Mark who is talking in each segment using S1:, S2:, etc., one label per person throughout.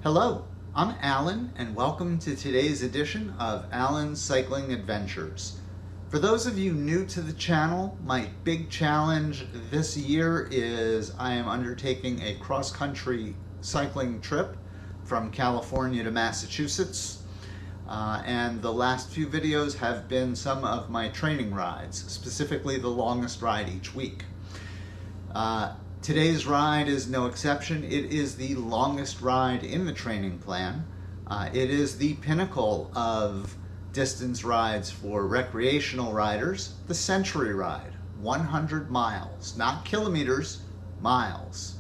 S1: Hello, I'm Alan and welcome to today's edition of Alan's Cycling Adventures. For those of you new to the channel, my big challenge this year is I am undertaking a cross-country cycling trip from California to Massachusetts. And the last few videos have been some of my training rides, specifically the longest ride each week. Today's ride is no exception. It is the longest ride in the training plan. It is the pinnacle of distance rides for recreational riders, the Century Ride, 100 miles, not kilometers, miles.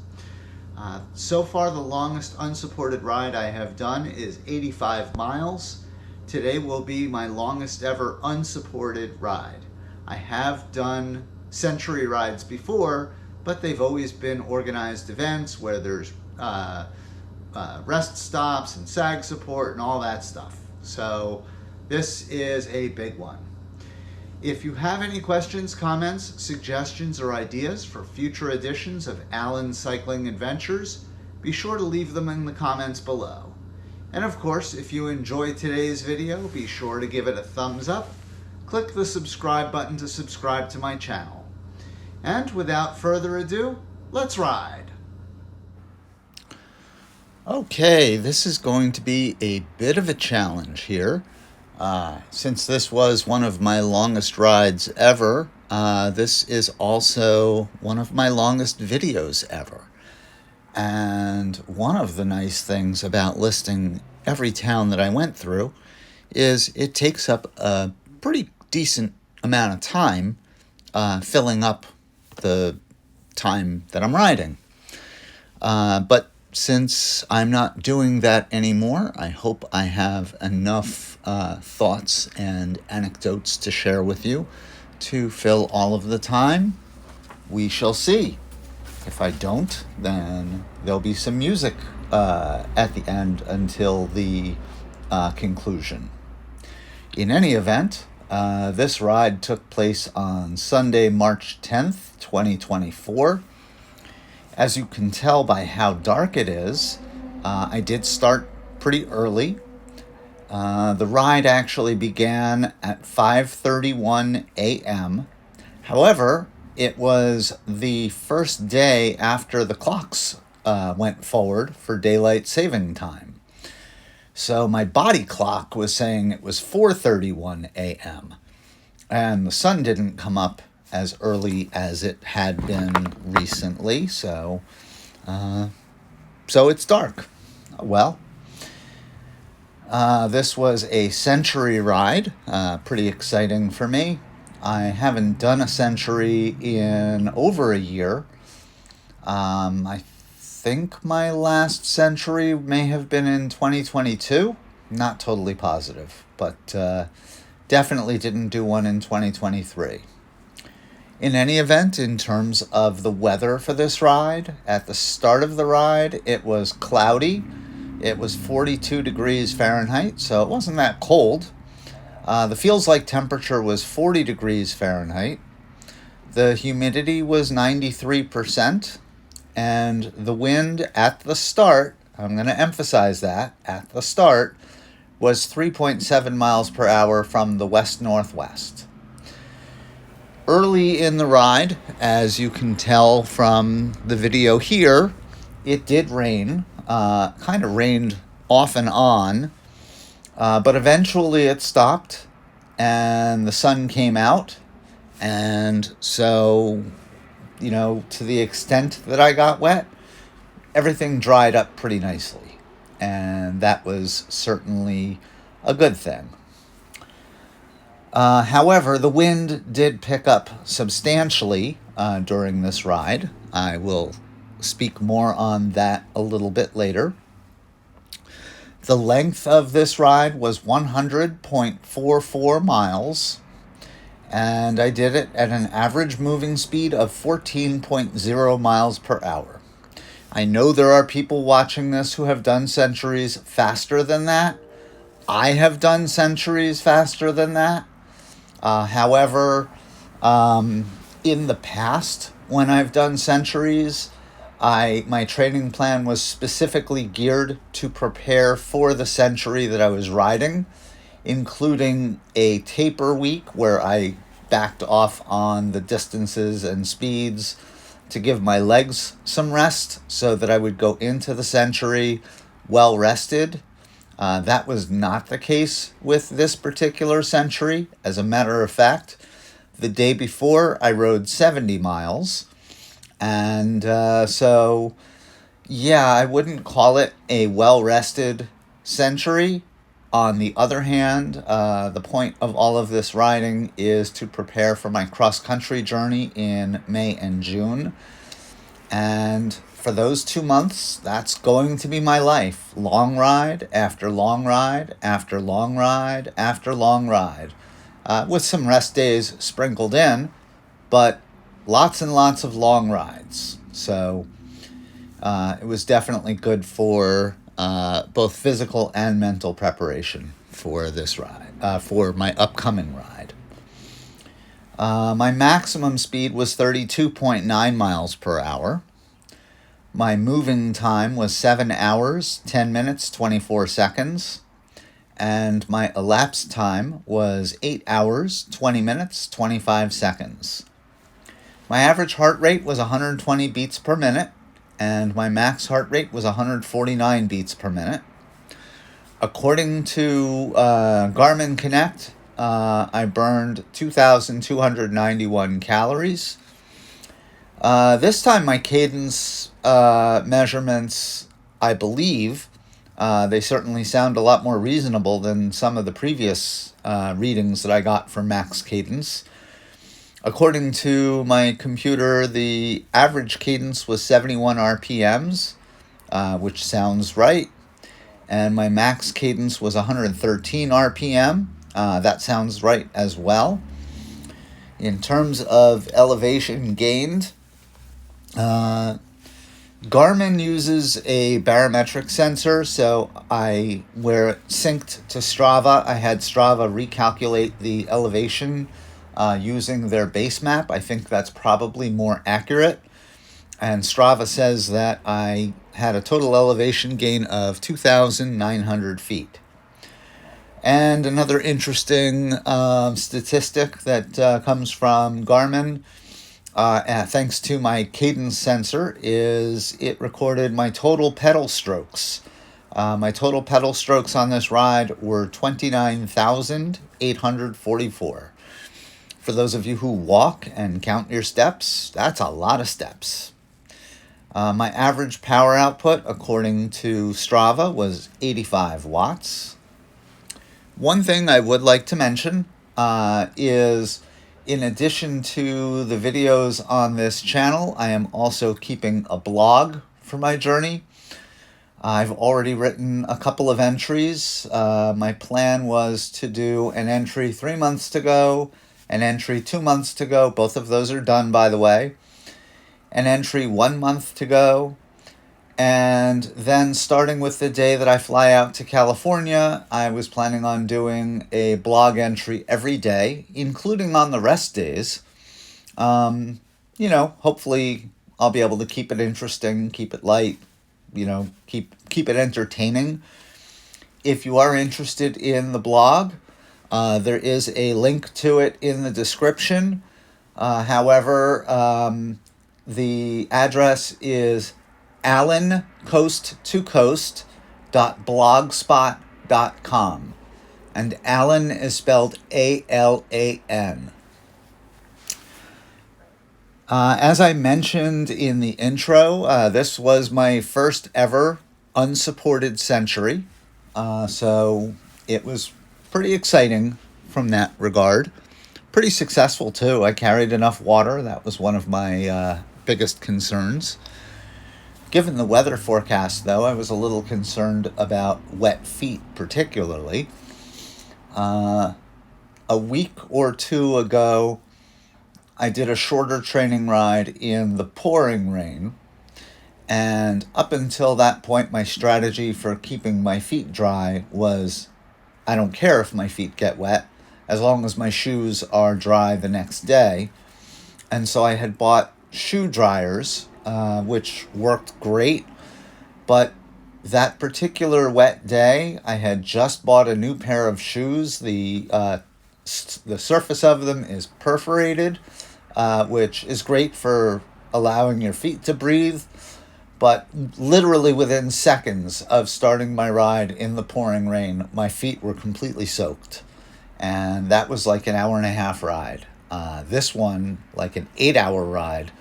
S1: So far, the longest unsupported ride I have done is 85 miles. Today will be my longest ever unsupported ride. I have done Century rides before, but they've always been organized events where there's rest stops and sag support and all that stuff. So this is a big one. If you have any questions, comments, suggestions, or ideas for future editions of Alan's Cycling Adventures, be sure to leave them in the comments below. And of course, if you enjoyed today's video, be sure to give it a thumbs up. Click the subscribe button to subscribe to my channel. And without further ado, let's ride. Okay, this is going to be a bit of a challenge here. Since this was one of my longest rides ever, this is also one of my longest videos ever. And one of the nice things about listing every town that I went through is it takes up a pretty decent amount of time filling up the time that I'm riding. But since I'm not doing that anymore, I hope I have enough thoughts and anecdotes to share with you to fill all of the time. We shall see. If I don't, then there'll be some music at the end until the conclusion. In any event, this ride took place on Sunday, March 10th, 2024. As you can tell by how dark it is, I did start pretty early. The ride actually began at 5:31 a.m. However, it was the first day after the clocks went forward for daylight saving time. So my body clock was saying it was 4:31 a.m. and the sun didn't come up as early as it had been recently, so it's dark. Well, this was a Century ride, pretty exciting for me. I haven't done a Century in over a year. I think my last Century may have been in 2022. Not totally positive, but definitely didn't do one in 2023. In any event, in terms of the weather for this ride, at the start of the ride, it was cloudy. It was 42 degrees Fahrenheit, so it wasn't that cold. The feels like temperature was 40 degrees Fahrenheit. The humidity was 93%, and the wind at the start, I'm going to emphasize that, at the start, was 3.7 miles per hour from the west-northwest. Early in the ride, as you can tell from the video here, it did rain, kind of rained off and on, but eventually it stopped and the sun came out. And so, to the extent that I got wet, everything dried up pretty nicely. And that was certainly a good thing. However, the wind did pick up substantially during this ride. I will speak more on that a little bit later. The length of this ride was 100.44 miles, and I did it at an average moving speed of 14.0 miles per hour. I know there are people watching this who have done Centuries faster than that. I have done Centuries faster than that. However, in the past, when I've done Centuries, My training plan was specifically geared to prepare for the century that I was riding, including a taper week where I backed off on the distances and speeds to give my legs some rest so that I would go into the century well rested. That was not the case with this particular century. As a matter of fact, the day before I rode 70 miles. And so, yeah, I wouldn't call it a well-rested century. On the other hand, the point of all of this riding is to prepare for my cross-country journey in May and June. And for those 2 months, that's going to be my life. Long ride after long ride after long ride after long ride. With some rest days sprinkled in, but lots and lots of long rides. So it was definitely good for both physical and mental preparation for this ride, for my upcoming ride. My maximum speed was 32.9 miles per hour. My moving time was 7 hours, 10 minutes, 24 seconds. And my elapsed time was 8 hours, 20 minutes, 25 seconds. My average heart rate was 120 beats per minute, and my max heart rate was 149 beats per minute. According to Garmin Connect, I burned 2,291 calories. This time my cadence measurements, I believe, they certainly sound a lot more reasonable than some of the previous readings that I got for max cadence. According to my computer, the average cadence was 71 RPMs, which sounds right. And my max cadence was 113 RPM. That sounds right as well. In terms of elevation gained, Garmin uses a barometric sensor, so where it synced to Strava, I had Strava recalculate the elevation using their base map. I think that's probably more accurate. And Strava says that I had a total elevation gain of 2,900 feet. And another interesting statistic that comes from Garmin, thanks to my cadence sensor, is it recorded my total pedal strokes. My total pedal strokes on this ride were 29,844. For those of you who walk and count your steps, that's a lot of steps. My average power output, according to Strava, was 85 watts. One thing I would like to mention is, in addition to the videos on this channel, I am also keeping a blog for my journey. I've already written a couple of entries. My plan was to do an entry 3 months to go, an entry 2 months to go. Both of those are done, by the way. An entry 1 month to go. And then starting with the day that I fly out to California, I was planning on doing a blog entry every day, including on the rest days. Hopefully I'll be able to keep it interesting, keep it light, keep it entertaining. If you are interested in the blog, there is a link to it in the description. However, the address is allencoasttocoast.blogspot.com. And Allen is spelled A-L-A-N. As I mentioned in the intro, this was my first ever unsupported century. So it was pretty exciting from that regard. Pretty successful, too. I carried enough water. That was one of my biggest concerns. Given the weather forecast, though, I was a little concerned about wet feet particularly. A week or two ago, I did a shorter training ride in the pouring rain. And up until that point, my strategy for keeping my feet dry was, I don't care if my feet get wet, as long as my shoes are dry the next day. And so I had bought shoe dryers which worked great. But that particular wet day, I had just bought a new pair of shoes. The surface of them is perforated, which is great for allowing your feet to breathe. But literally within seconds of starting my ride in the pouring rain, my feet were completely soaked. And that was like an hour and a half ride. This one, like an 8-hour ride,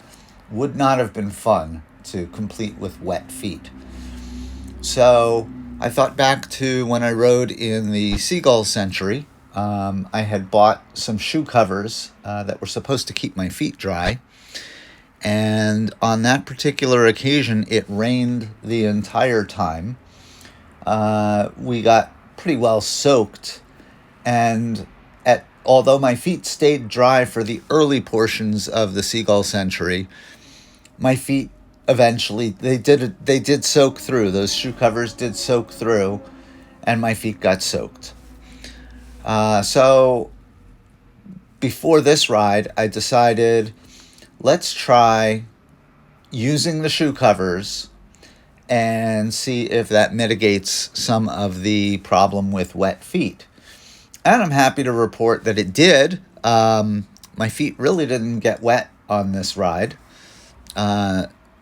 S1: would not have been fun to complete with wet feet. So I thought back to when I rode in the Seagull Century. I had bought some shoe covers that were supposed to keep my feet dry. And on that particular occasion, it rained the entire time. We got pretty well soaked. And although my feet stayed dry for the early portions of the Seagull Century, my feet eventually, they did soak through. Those shoe covers did soak through, and my feet got soaked. So before this ride, I decided, let's try using the shoe covers and see if that mitigates some of the problem with wet feet. And I'm happy to report that it did. My feet really didn't get wet on this ride.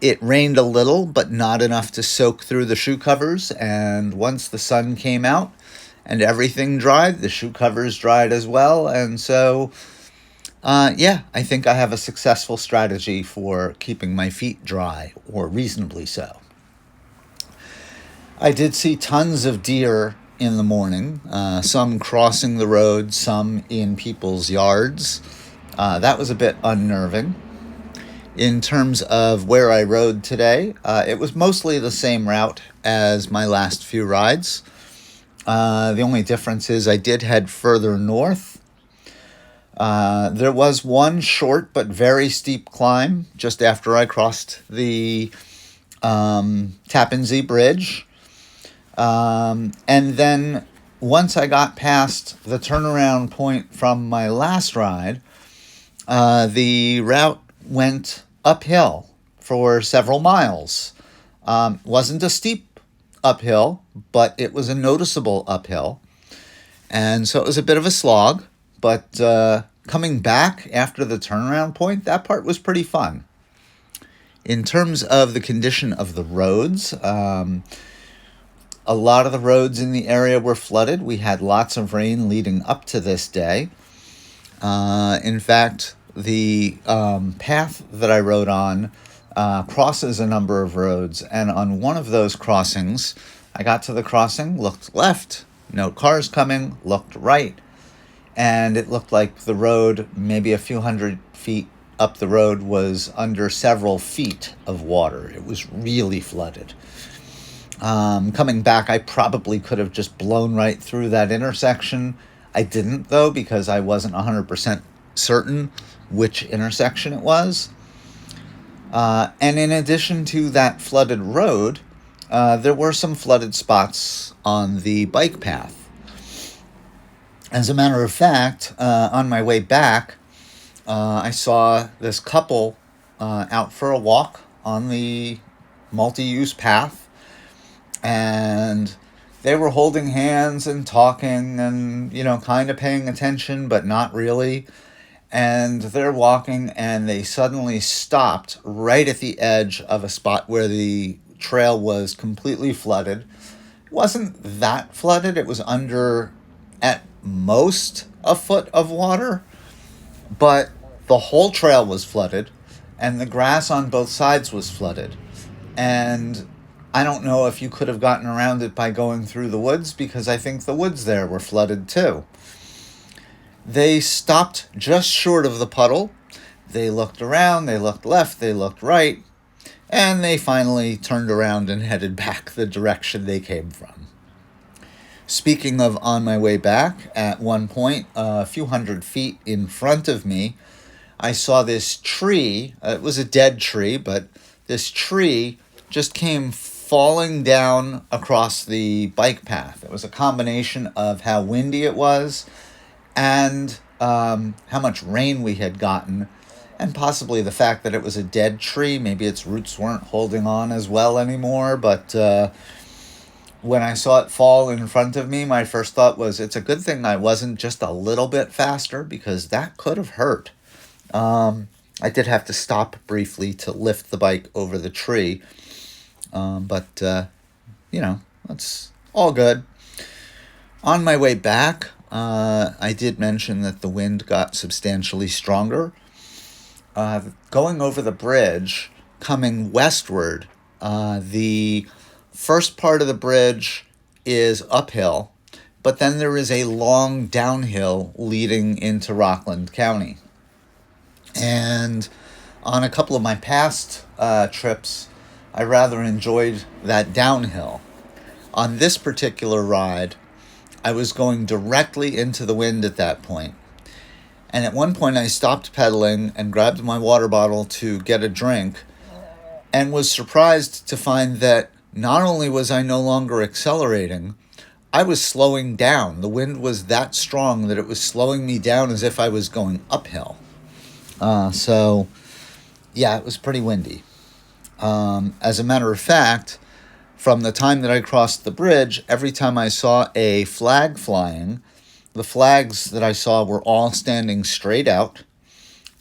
S1: It rained a little, but not enough to soak through the shoe covers. And once the sun came out and everything dried, the shoe covers dried as well. And so I think I have a successful strategy for keeping my feet dry, or reasonably so. I did see tons of deer in the morning, some crossing the road, some in people's yards. That was a bit unnerving. In terms of where I rode today, it was mostly the same route as my last few rides. The only difference is I did head further north. There was one short but very steep climb just after I crossed the Tappan Zee Bridge. And then once I got past the turnaround point from my last ride, the route went uphill for several miles. Wasn't a steep uphill, but it was a noticeable uphill. And so it was a bit of a slog, but coming back after the turnaround point, that part was pretty fun. In terms of the condition of the roads, a lot of the roads in the area were flooded. We had lots of rain leading up to this day. In fact, the path that I rode on crosses a number of roads, and on one of those crossings, I got to the crossing, looked left, no cars coming, looked right, and it looked like the road, maybe a few hundred feet up the road, was under several feet of water. It was really flooded. Coming back, I probably could have just blown right through that intersection. I didn't, though, because I wasn't 100% certain which intersection it was. And in addition to that flooded road, there were some flooded spots on the bike path. As a matter of fact, on my way back, I saw this couple out for a walk on the multi-use path, and they were holding hands and talking and, kind of paying attention, but not really. And they're walking, and they suddenly stopped right at the edge of a spot where the trail was completely flooded. It wasn't that flooded. It was under, at most, a foot of water. But the whole trail was flooded, and the grass on both sides was flooded. And I don't know if you could have gotten around it by going through the woods, because I think the woods there were flooded too. They stopped just short of the puddle. They looked around, they looked left, they looked right, and they finally turned around and headed back the direction they came from. Speaking of on my way back, at one point, a few hundred feet in front of me, I saw this tree. It was a dead tree, but this tree just came falling down across the bike path. It was a combination of how windy it was and how much rain we had gotten. and possibly the fact that it was a dead tree. Maybe its roots weren't holding on as well anymore, but when I saw it fall in front of me, my first thought was, it's a good thing I wasn't just a little bit faster, because that could have hurt. I did have to stop briefly to lift the bike over the tree, but that's all good. On my way back, I did mention that the wind got substantially stronger. Going over the bridge, coming westward, the first part of the bridge is uphill, but then there is a long downhill leading into Rockland County. And on a couple of my past trips, I rather enjoyed that downhill. On this particular ride, I was going directly into the wind at that point. And at one point I stopped pedaling and grabbed my water bottle to get a drink, and was surprised to find that not only was I no longer accelerating, I was slowing down. The wind was that strong that it was slowing me down as if I was going uphill. So it was pretty windy. As a matter of fact, from the time that I crossed the bridge, every time I saw a flag flying, the flags that I saw were all standing straight out,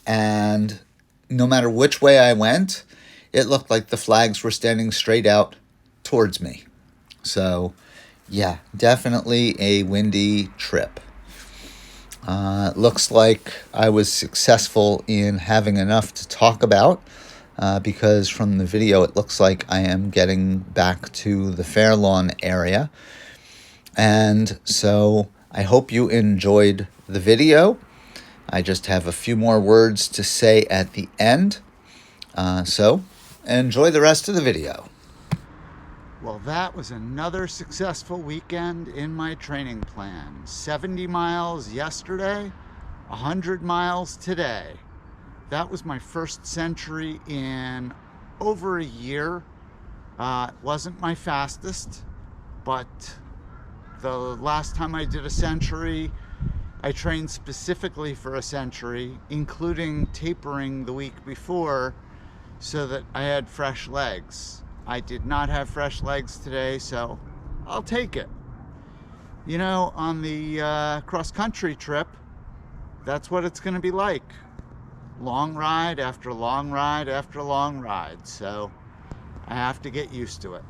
S1: and no matter which way I went, it looked like the flags were standing straight out towards me. So, definitely a windy trip. Looks like I was successful in having enough to talk about, because from the video it looks like I am getting back to the Fairlawn area. And so I hope you enjoyed the video. I just have a few more words to say at the end. So enjoy the rest of the video. Well, that was another successful weekend in my training plan. 70 miles yesterday, 100 miles today. That was my first century in over a year. It wasn't my fastest, but the last time I did a century, I trained specifically for a century, including tapering the week before so that I had fresh legs. I did not have fresh legs today, so I'll take it. On the cross-country trip, that's what it's going to be like. Long ride after long ride after long ride, so I have to get used to it.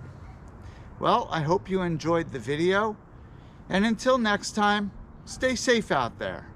S1: Well, I hope you enjoyed the video, and until next time, stay safe out there.